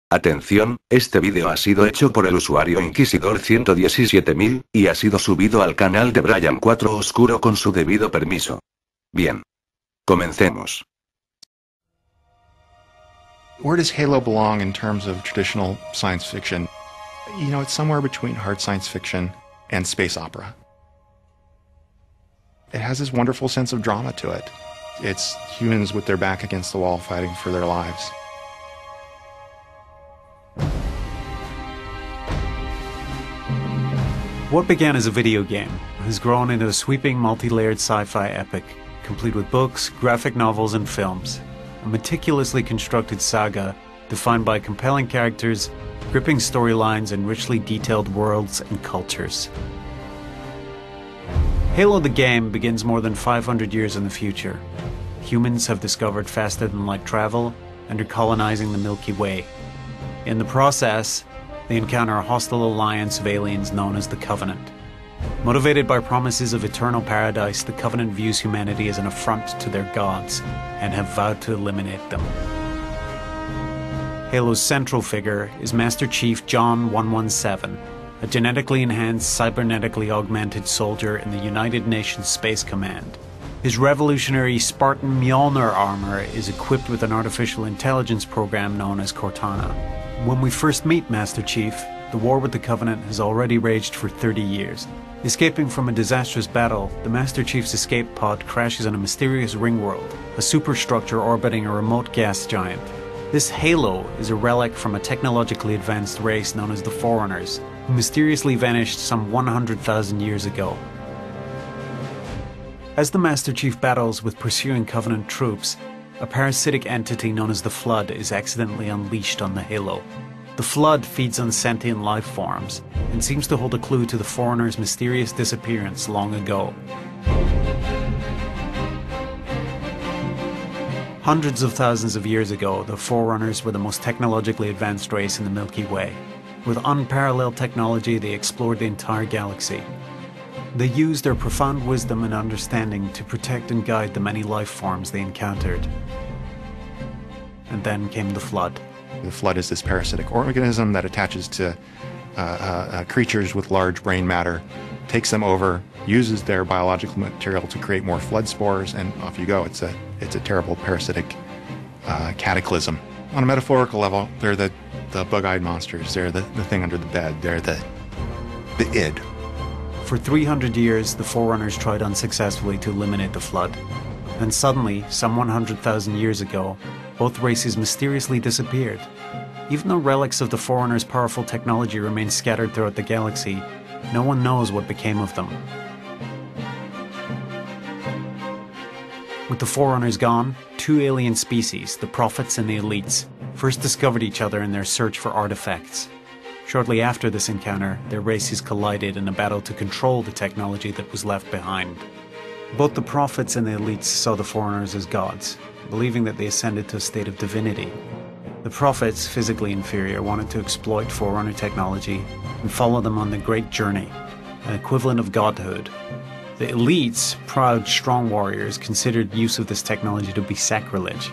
Atención, este vídeo ha sido hecho por el usuario Inquisidor 117000, y ha sido subido al canal de Brian 4 Oscuro con su debido permiso. Bien. Comencemos. Where does Halo belong in terms of traditional science fiction? You know, it's somewhere between hard science fiction and space opera. It has this wonderful sense of drama to it. It's humans with their back against the wall fighting for their lives. What began as a video game has grown into a sweeping multi-layered sci-fi epic, complete with books, graphic novels and films. A meticulously constructed saga defined by compelling characters, gripping storylines and richly detailed worlds and cultures. Halo the game begins more than 500 years in the future. Humans have discovered faster-than-light travel and are colonizing the Milky Way. In the process, they encounter a hostile alliance of aliens known as the Covenant. Motivated by promises of eternal paradise, the Covenant views humanity as an affront to their gods and have vowed to eliminate them. Halo's central figure is Master Chief John 117, a genetically enhanced, cybernetically augmented soldier in the United Nations Space Command. His revolutionary Spartan Mjolnir armor is equipped with an artificial intelligence program known as Cortana. When we first meet Master Chief, the war with the Covenant has already raged for 30 years. Escaping from a disastrous battle, the Master Chief's escape pod crashes on a mysterious ring world, a superstructure orbiting a remote gas giant. This Halo is a relic from a technologically advanced race known as the Forerunners, who mysteriously vanished some 100,000 years ago. As the Master Chief battles with pursuing Covenant troops, a parasitic entity known as the Flood is accidentally unleashed on the Halo. The Flood feeds on sentient life forms, and seems to hold a clue to the Forerunners' mysterious disappearance long ago. Hundreds of thousands of years ago, the Forerunners were the most technologically advanced race in the Milky Way. With unparalleled technology, they explored the entire galaxy. They used their profound wisdom and understanding to protect and guide the many life forms they encountered. And then came the Flood. The Flood is this parasitic organism that attaches to creatures with large brain matter, takes them over, uses their biological material to create more Flood spores, and off you go. It's a terrible parasitic cataclysm. On a metaphorical level, they're the bug-eyed monsters. They're the thing under the bed. They're the id. For 300 years, the Forerunners tried unsuccessfully to eliminate the Flood. Then suddenly, some 100,000 years ago, both races mysteriously disappeared. Even though relics of the Forerunners' powerful technology remain scattered throughout the galaxy, no one knows what became of them. With the Forerunners gone, two alien species, the Prophets and the Elites, first discovered each other in their search for artifacts. Shortly after this encounter, their races collided in a battle to control the technology that was left behind. Both the Prophets and the Elites saw the Forerunners as gods, believing that they ascended to a state of divinity. The Prophets, physically inferior, wanted to exploit Forerunner technology and follow them on the Great Journey, an equivalent of godhood. The Elites, proud, strong warriors, considered use of this technology to be sacrilege.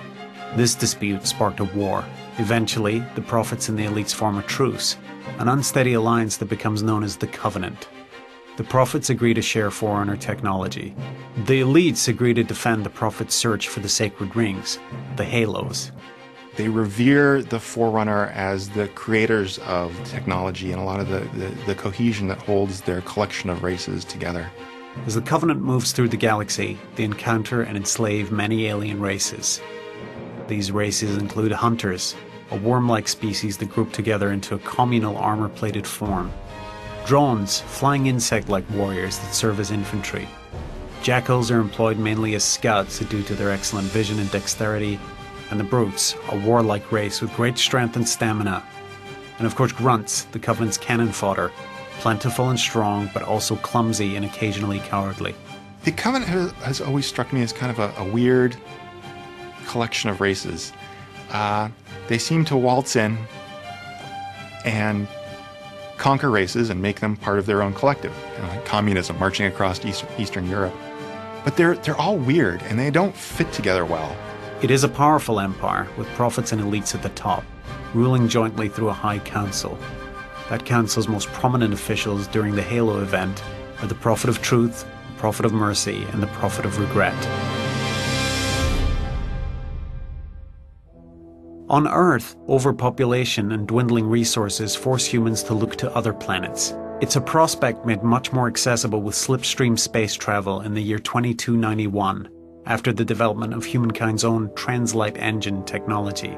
This dispute sparked a war. Eventually, the Prophets and the Elites form a truce, an unsteady alliance that becomes known as the Covenant. The Prophets agree to share Forerunner technology. The Elites agree to defend the Prophets' search for the sacred rings, the Halos. They revere the Forerunner as the creators of technology and a lot of the cohesion that holds their collection of races together. As the Covenant moves through the galaxy, they encounter and enslave many alien races. These races include Hunters, a worm-like species that group together into a communal armor-plated form. Drones, flying insect-like warriors that serve as infantry. Jackals are employed mainly as scouts due to their excellent vision and dexterity. And the Brutes, a warlike race with great strength and stamina. And of course Grunts, the Covenant's cannon fodder, plentiful and strong, but also clumsy and occasionally cowardly. The Covenant has always struck me as kind of a weird collection of races. They seem to waltz in and conquer races and make them part of their own collective, like communism marching across Eastern Europe. But they're all weird and they don't fit together well. It is a powerful empire with Prophets and Elites at the top. ruling jointly through a High Council. That council's most prominent officials during the Halo event are the Prophet of Truth, the Prophet of Mercy, and the Prophet of Regret. On Earth, overpopulation and dwindling resources force humans to look to other planets. It's a prospect made much more accessible with slipstream space travel in the year 2291, after the development of humankind's own translight engine technology.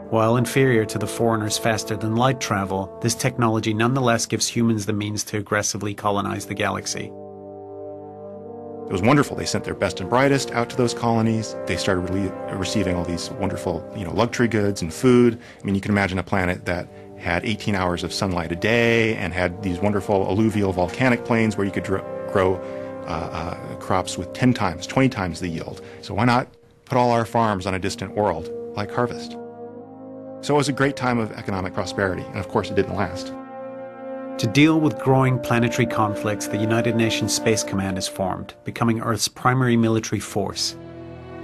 While inferior to the Forerunners' faster-than-light travel, this technology nonetheless gives humans the means to aggressively colonize the galaxy. It was wonderful. They sent their best and brightest out to those colonies. They started receiving all these wonderful, luxury goods and food. I mean, you can imagine a planet that had 18 hours of sunlight a day and had these wonderful alluvial volcanic plains where you could grow crops with 10 times, 20 times the yield. So why not put all our farms on a distant world like Harvest? So it was a great time of economic prosperity, and of course it didn't last. To deal with growing planetary conflicts, the United Nations Space Command is formed, becoming Earth's primary military force.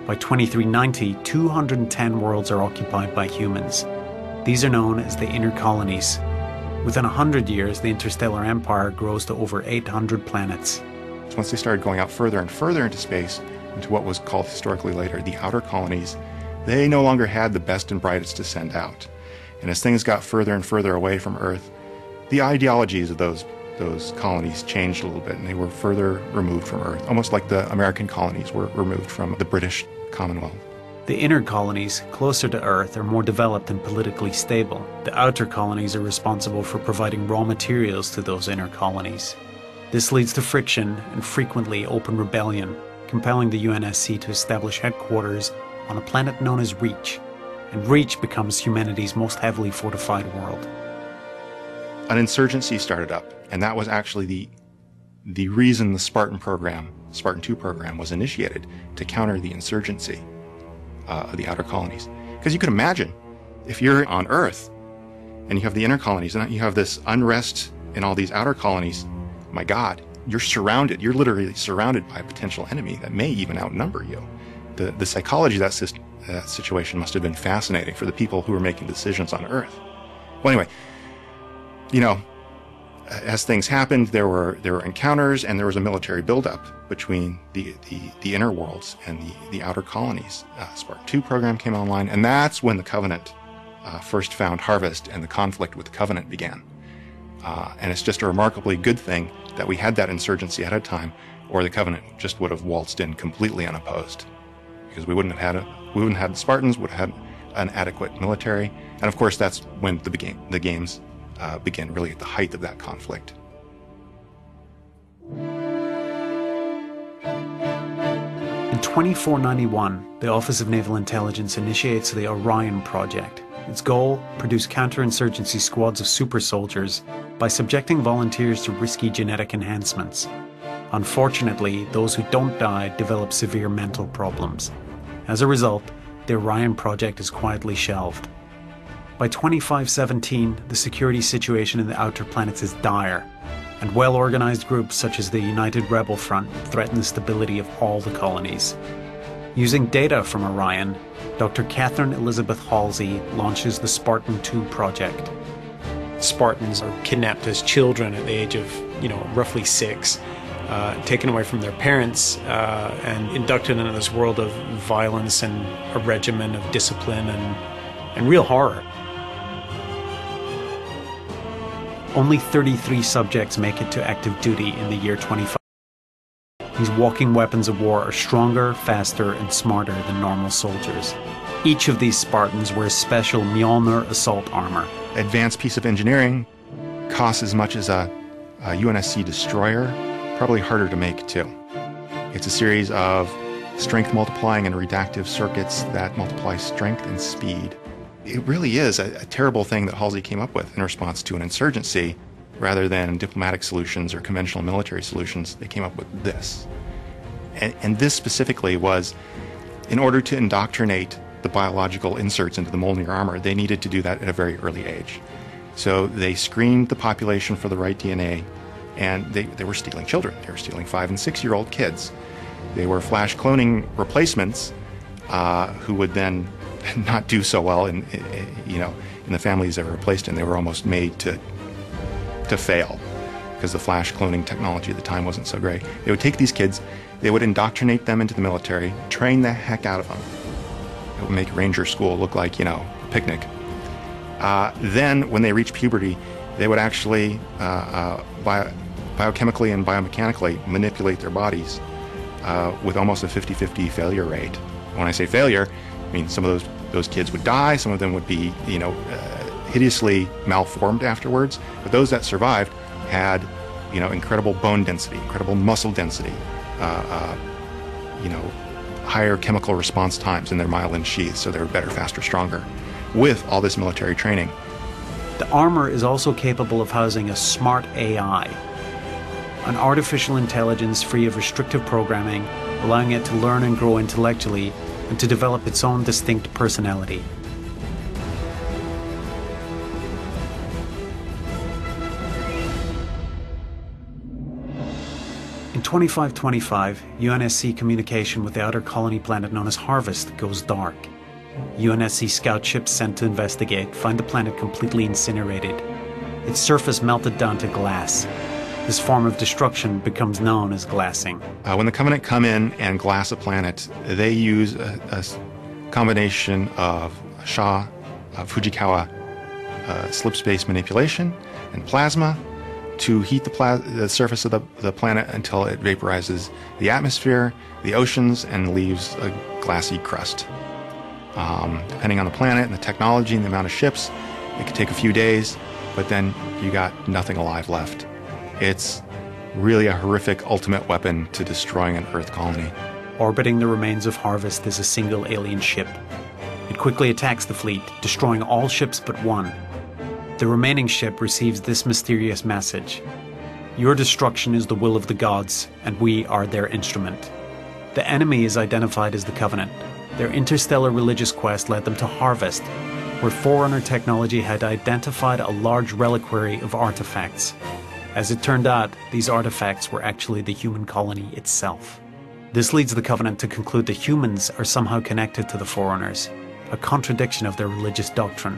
By 2390, 210 worlds are occupied by humans. These are known as the Inner Colonies. Within 100 years, the interstellar empire grows to over 800 planets. So once they started going out further and further into space, into what was called historically later the Outer Colonies, they no longer had the best and brightest to send out. And as things got further and further away from Earth, the ideologies of those colonies changed a little bit, and they were further removed from Earth, almost like the American colonies were removed from the British Commonwealth. The inner colonies, closer to Earth, are more developed and politically stable. The outer colonies are responsible for providing raw materials to those inner colonies. This leads to friction and frequently open rebellion, compelling the UNSC to establish headquarters on a planet known as Reach, and Reach becomes humanity's most heavily fortified world. An insurgency started up, and that was actually the reason the Spartan 2 program was initiated, to counter the insurgency of the outer colonies. Because you can imagine, if you're on Earth, and you have the inner colonies, and you have this unrest in all these outer colonies, my God, you're literally surrounded by a potential enemy that may even outnumber you. The psychology of that situation must have been fascinating for the people who were making decisions on Earth. Well, anyway, as things happened, there were encounters, and there was a military buildup between the inner worlds and the outer colonies. Spartan 2 program came online, and that's when the Covenant first found Harvest, and the conflict with the Covenant began. And it's just a remarkably good thing that we had that insurgency ahead of time, or the Covenant just would have waltzed in completely unopposed. Because we wouldn't have had the Spartans, would have had an adequate military, and of course that's when the games begin, really at the height of that conflict. In 2491, the Office of Naval Intelligence initiates the Orion Project. Its goal: produce counterinsurgency squads of super soldiers by subjecting volunteers to risky genetic enhancements. Unfortunately, those who don't die develop severe mental problems. As a result, the Orion Project is quietly shelved. By 2517, the security situation in the outer planets is dire, and well-organized groups such as the United Rebel Front threaten the stability of all the colonies. Using data from Orion, Dr. Catherine Elizabeth Halsey launches the Spartan 2 project. Spartans are kidnapped as children at the age of, roughly 6. Taken away from their parents and inducted into this world of violence and a regimen of discipline and real horror. Only 33 subjects make it to active duty in the year 25. These walking weapons of war are stronger, faster, and smarter than normal soldiers. Each of these Spartans wears special Mjolnir assault armor. Advanced piece of engineering costs as much as a UNSC destroyer. Probably harder to make, too. It's a series of strength multiplying and reductive circuits that multiply strength and speed. It really is a terrible thing that Halsey came up with in response to an insurgency. Rather than diplomatic solutions or conventional military solutions, they came up with this. And this specifically was, in order to indoctrinate the biological inserts into the Mjolnir armor, they needed to do that at a very early age. So they screened the population for the right DNA, and they were stealing children. They were stealing 5- and 6-year-old kids. They were flash cloning replacements who would then not do so well in and the families they were placed in, they were almost made to fail because the flash cloning technology at the time wasn't so great. They would take these kids, they would indoctrinate them into the military, train the heck out of them. It would make Ranger School look like, a picnic. Then, when they reached puberty, they would actually biochemically and biomechanically manipulate their bodies with almost a 50-50 failure rate. When I say failure, I mean some of those kids would die, some of them would be, hideously malformed afterwards, but those that survived had, incredible bone density, incredible muscle density, higher chemical response times in their myelin sheaths, so they were better, faster, stronger, with all this military training. The armor is also capable of housing a smart AI, an artificial intelligence free of restrictive programming, allowing it to learn and grow intellectually and to develop its own distinct personality. In 2525, UNSC communication with the outer colony planet known as Harvest goes dark. UNSC scout ships sent to investigate find the planet completely incinerated, its surface melted down to glass. This form of destruction becomes known as glassing. When the Covenant come in and glass a planet, they use a combination of Fujikawa slip space manipulation and plasma to heat the surface of the planet until it vaporizes the atmosphere, the oceans, and leaves a glassy crust. Depending on the planet and the technology and the amount of ships, it could take a few days, but then you got nothing alive left. It's really a horrific ultimate weapon to destroying an Earth colony. Orbiting the remains of Harvest is a single alien ship. It quickly attacks the fleet, destroying all ships but one. The remaining ship receives this mysterious message: "Your destruction is the will of the gods, and we are their instrument." The enemy is identified as the Covenant. Their interstellar religious quest led them to Harvest, where Forerunner technology had identified a large reliquary of artifacts. As it turned out, these artifacts were actually the human colony itself. This leads the Covenant to conclude that humans are somehow connected to the Forerunners, a contradiction of their religious doctrine.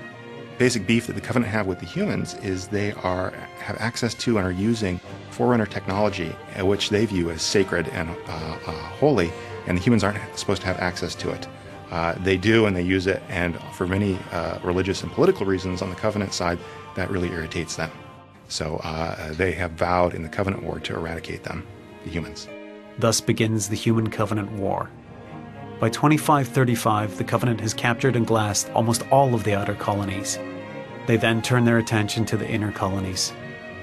Basic beef that the Covenant have with the humans is they have access to and are using Forerunner technology, which they view as sacred and holy, and the humans aren't supposed to have access to it. They do, and they use it, and for many religious and political reasons on the Covenant side, that really irritates them. So they have vowed in the Covenant War to eradicate them, the humans. Thus begins the Human-Covenant War. By 2535, the Covenant has captured and glassed almost all of the outer colonies. They then turn their attention to the inner colonies.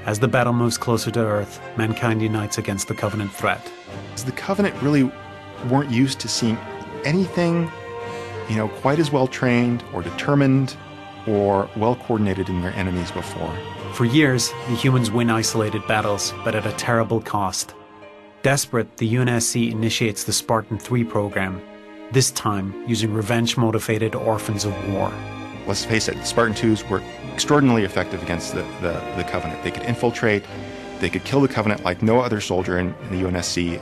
As the battle moves closer to Earth, mankind unites against the Covenant threat. The Covenant really weren't used to seeing anything, quite as well trained or determined or well coordinated in their enemies before. For years, the humans win isolated battles, but at a terrible cost. Desperate, the UNSC initiates the Spartan 3 program, this time using revenge-motivated orphans of war. Let's face it, the Spartan 2s were extraordinarily effective against the Covenant. They could infiltrate, they could kill the Covenant like no other soldier in the UNSC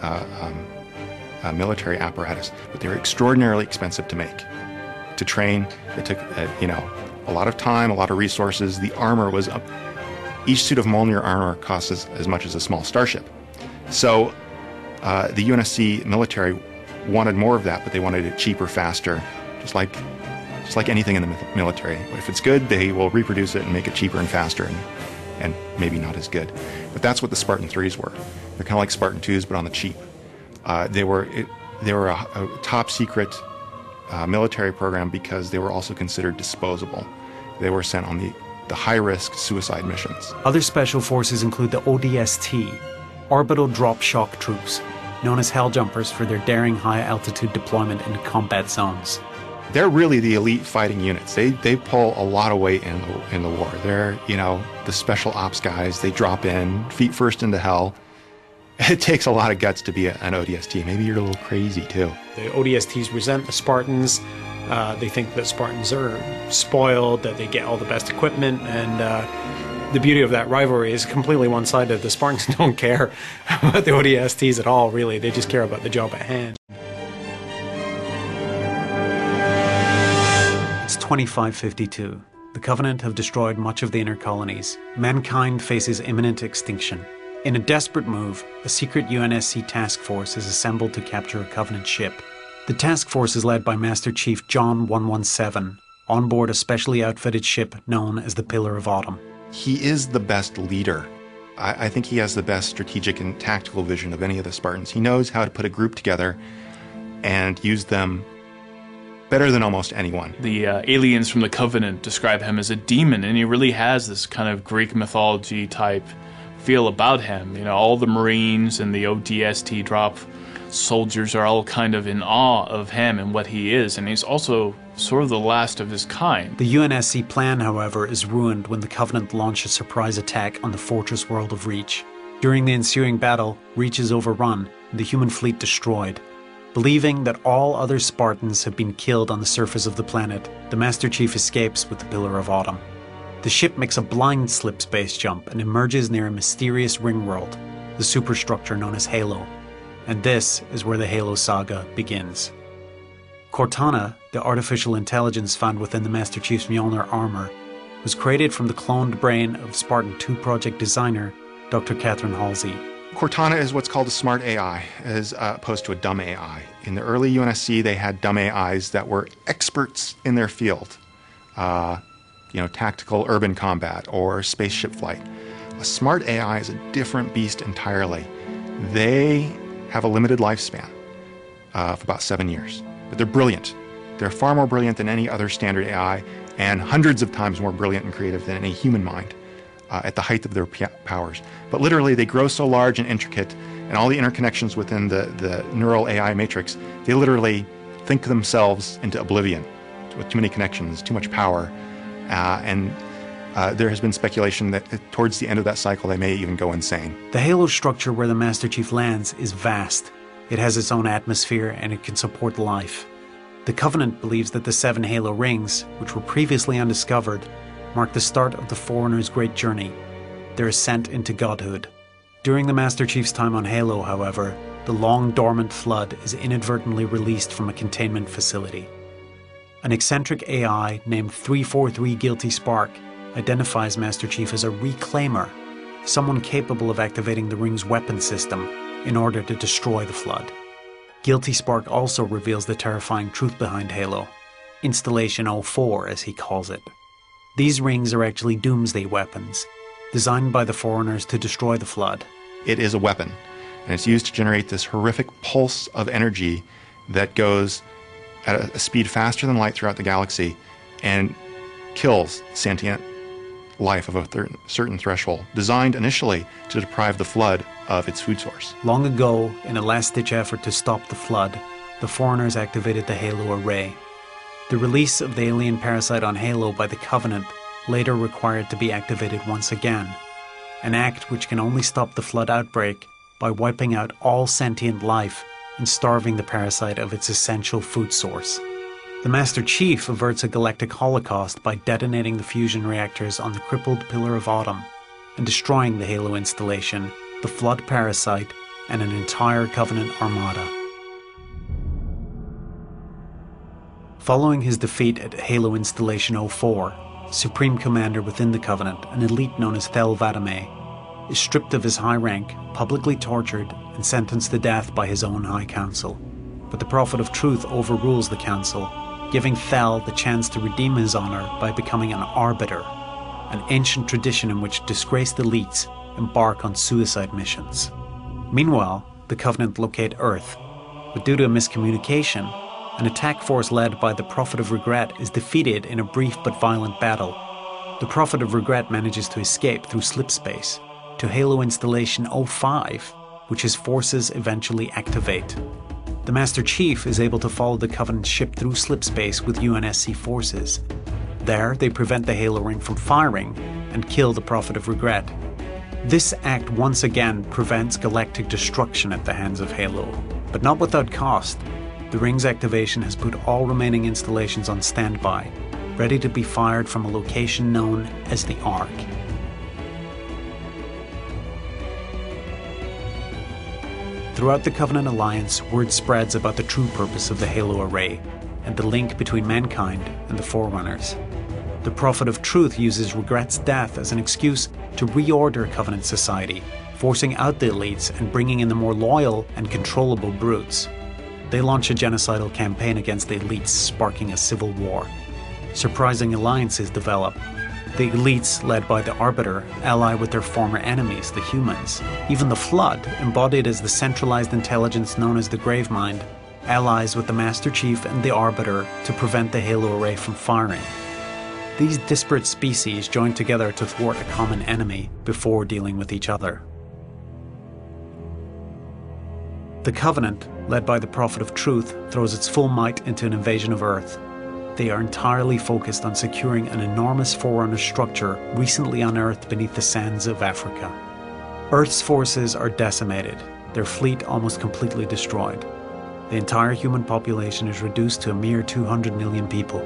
military apparatus, but they were extraordinarily expensive to make, to train. It took, a lot of time, a lot of resources. The armor was up. Each suit of Mjolnir armor costs as much as a small starship. So the UNSC military wanted more of that, but they wanted it cheaper, faster, just like anything in the military. But if it's good, they will reproduce it and make it cheaper and faster, and maybe not as good. But that's what the Spartan 3s were. They're kind of like Spartan 2s, but on the cheap. They were a top secret military program because they were also considered disposable. They were sent on the high-risk suicide missions. Other special forces include the ODST, Orbital Drop Shock Troops, known as Helljumpers for their daring high-altitude deployment in combat zones. They're really the elite fighting units. They pull a lot of weight in the war. They're, the special ops guys. They drop in, feet first into hell. It takes a lot of guts to be an ODST. Maybe you're a little crazy, too. The ODSTs resent the Spartans. They think that Spartans are spoiled, that they get all the best equipment, and the beauty of that rivalry is completely one-sided. The Spartans don't care about the ODSTs at all, really. They just care about the job at hand. It's 2552. The Covenant have destroyed much of the inner colonies. Mankind faces imminent extinction. In a desperate move, a secret UNSC task force is assembled to capture a Covenant ship. The task force is led by Master Chief John 117, on board a specially outfitted ship known as the Pillar of Autumn. He is the best leader. I think he has the best strategic and tactical vision of any of the Spartans. He knows how to put a group together and use them better than almost anyone. The aliens from the Covenant describe him as a demon, and he really has this kind of Greek mythology type feel about him. You know, all the Marines and the ODST drop soldiers are all kind of in awe of him and what he is, and he's also sort of the last of his kind. The UNSC plan, however, is ruined when the Covenant launch a surprise attack on the fortress world of Reach. During the ensuing battle, Reach is overrun and the human fleet destroyed. Believing that all other Spartans have been killed on the surface of the planet, the Master Chief escapes with the Pillar of Autumn. The ship makes a blind slip space jump and emerges near a mysterious ring world, the superstructure known as Halo. And this is where the Halo saga begins. Cortana, the artificial intelligence found within the Master Chief's Mjolnir armor, was created from the cloned brain of Spartan 2 project designer Dr. Catherine Halsey. Cortana is what's called a smart AI, as opposed to a dumb AI. In the early UNSC, they had dumb AIs that were experts in their field. Tactical urban combat or spaceship flight. A smart AI is a different beast entirely. They have a limited lifespan of about 7 years. But they're brilliant. They're far more brilliant than any other standard AI, and hundreds of times more brilliant and creative than any human mind at the height of their powers. But literally, they grow so large and intricate, and all the interconnections within the neural AI matrix, they literally think themselves into oblivion with too many connections, too much power. And there has been speculation that towards the end of that cycle, they may even go insane. The Halo structure where the Master Chief lands is vast. It has its own atmosphere and it can support life. The Covenant believes that the 7 Halo rings, which were previously undiscovered, mark the start of the Forerunners' great journey, their ascent into godhood. During the Master Chief's time on Halo, however, the long-dormant Flood is inadvertently released from a containment facility. An eccentric AI named 343 Guilty Spark identifies Master Chief as a reclaimer, someone capable of activating the ring's weapon system in order to destroy the Flood. Guilty Spark also reveals the terrifying truth behind Halo, Installation 04 as he calls it. These rings are actually doomsday weapons, designed by the Forerunners to destroy the Flood. It is a weapon, and it's used to generate this horrific pulse of energy that goes at a speed faster than light throughout the galaxy and kills sentient life of a certain threshold, designed initially to deprive the Flood of its food source. Long ago, in a last-ditch effort to stop the Flood, the Forerunners activated the Halo Array. The release of the alien parasite on Halo by the Covenant later required to be activated once again, an act which can only stop the Flood outbreak by wiping out all sentient life and starving the parasite of its essential food source. The Master Chief averts a galactic holocaust by detonating the fusion reactors on the crippled Pillar of Autumn and destroying the Halo installation, the Flood parasite, and an entire Covenant armada. Following his defeat at Halo Installation 04, Supreme Commander within the Covenant, an elite known as Thel Vadame, is stripped of his high rank, publicly tortured, and sentenced to death by his own High Council. But the Prophet of Truth overrules the Council, giving Thel the chance to redeem his honor by becoming an Arbiter, an ancient tradition in which disgraced elites embark on suicide missions. Meanwhile, the Covenant locate Earth, but due to a miscommunication, an attack force led by the Prophet of Regret is defeated in a brief but violent battle. The Prophet of Regret manages to escape through slipspace to Halo Installation 05, which his forces eventually activate. The Master Chief is able to follow the Covenant ship through slipspace with UNSC forces. There, they prevent the Halo ring from firing and kill the Prophet of Regret. This act once again prevents galactic destruction at the hands of Halo, but not without cost. The ring's activation has put all remaining installations on standby, ready to be fired from a location known as the Ark. Throughout the Covenant Alliance, word spreads about the true purpose of the Halo Array and the link between mankind and the Forerunners. The Prophet of Truth uses Regret's death as an excuse to reorder Covenant society, forcing out the elites and bringing in the more loyal and controllable brutes. They launch a genocidal campaign against the elites, sparking a civil war. Surprising alliances develop. The elites, led by the Arbiter, ally with their former enemies, the humans. Even the Flood, embodied as the centralized intelligence known as the Gravemind, allies with the Master Chief and the Arbiter to prevent the Halo Array from firing. These disparate species join together to thwart a common enemy before dealing with each other. The Covenant, led by the Prophet of Truth, throws its full might into an invasion of Earth. They are entirely focused on securing an enormous Forerunner structure recently unearthed beneath the sands of Africa. Earth's forces are decimated, their fleet almost completely destroyed. The entire human population is reduced to a mere 200 million people.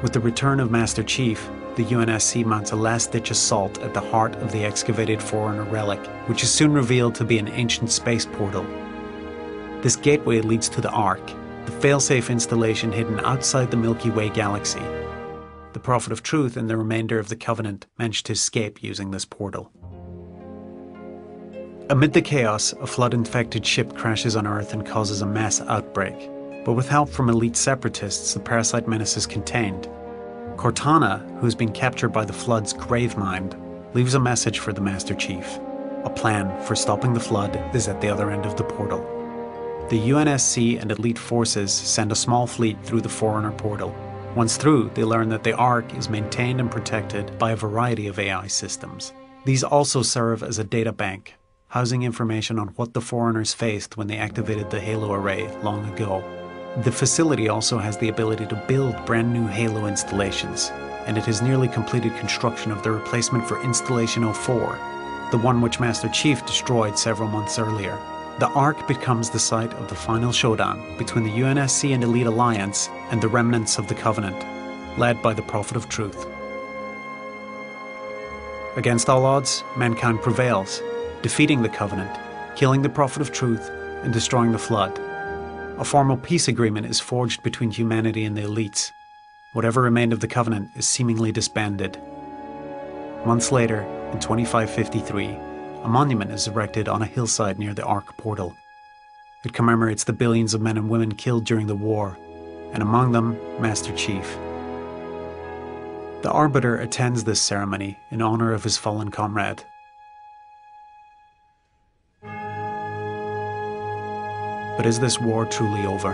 With the return of Master Chief, the UNSC mounts a last-ditch assault at the heart of the excavated Forerunner relic, which is soon revealed to be an ancient space portal. This gateway leads to the Ark, the failsafe installation hidden outside the Milky Way galaxy. The Prophet of Truth and the remainder of the Covenant manage to escape using this portal. Amid the chaos, a Flood-infected ship crashes on Earth and causes a mass outbreak. But with help from elite separatists, the parasite menace is contained. Cortana, who has been captured by the Flood's Gravemind, leaves a message for the Master Chief. A plan for stopping the Flood is at the other end of the portal. The UNSC and elite forces send a small fleet through the Forerunner portal. Once through, they learn that the Ark is maintained and protected by a variety of AI systems. These also serve as a data bank, housing information on what the Forerunners faced when they activated the Halo Array long ago. The facility also has the ability to build brand new Halo installations, and it has nearly completed construction of the replacement for Installation 04, the one which Master Chief destroyed several months earlier. The Ark becomes the site of the final showdown between the UNSC and Elite Alliance and the remnants of the Covenant, led by the Prophet of Truth. Against all odds, mankind prevails, defeating the Covenant, killing the Prophet of Truth, and destroying the Flood. A formal peace agreement is forged between humanity and the elites. Whatever remained of the Covenant is seemingly disbanded. Months later, in 2553, a monument is erected on a hillside near the Ark portal. It commemorates the billions of men and women killed during the war, and among them, Master Chief. The Arbiter attends this ceremony in honor of his fallen comrade. But is this war truly over?